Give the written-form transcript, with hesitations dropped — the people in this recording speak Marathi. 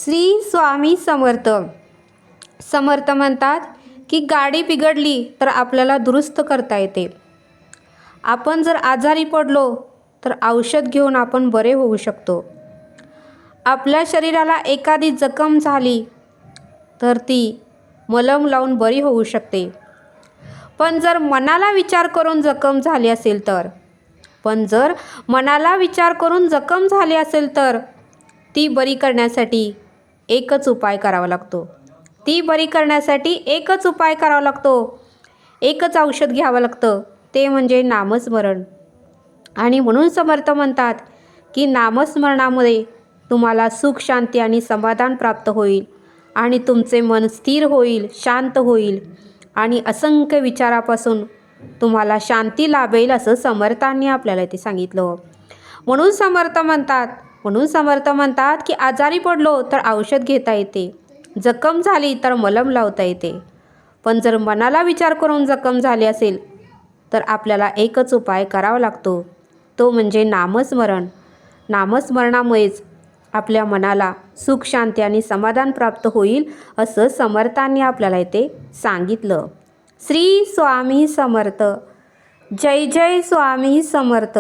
श्री स्वामी समर्थ. समर्थ म्हणतात की गाडी बिघडली तर आपल्याला दुरुस्त करता येते. आपण जर आजारी पडलो तर औषध घेऊन आपण बरे होऊ शकतो. आपल्या शरीराला एखादी जखम झाली तर ती मलम लावून बरी होऊ शकते. पण जर मनाला विचार करून जखम झाली असेल तर ती बरी करण्यासाठी एकच उपाय करावा लागतो. एकच औषध घ्यावं लागतं, ते म्हणजे नामस्मरण. आणि म्हणून समर्थ म्हणतात की नामस्मरणामुळे तुम्हाला सुख, शांती आणि समाधान प्राप्त होईल आणि तुमचे मन स्थिर होईल, शांत होईल आणि असंख्य विचारापासून तुम्हाला शांती लाभेल, असं समर्थांनी आपल्याला इथे सांगितलं. म्हणून समर्थ म्हणतात की आजारी पडलो तर औषध घेता येते, जखम झाली तर मलम लावता येते. पण जर मनाला विचार करून जखम झाली असेल तर आपल्याला एकच उपाय करावा लागतो, तो म्हणजे नामस्मरण. नामस्मरणामुळेच आपल्या मनाला सुख, शांती आणि समाधान प्राप्त होईल, असं समर्थांनी आपल्याला इथे सांगितलं. श्री स्वामी समर्थ. जय जय स्वामी समर्थ.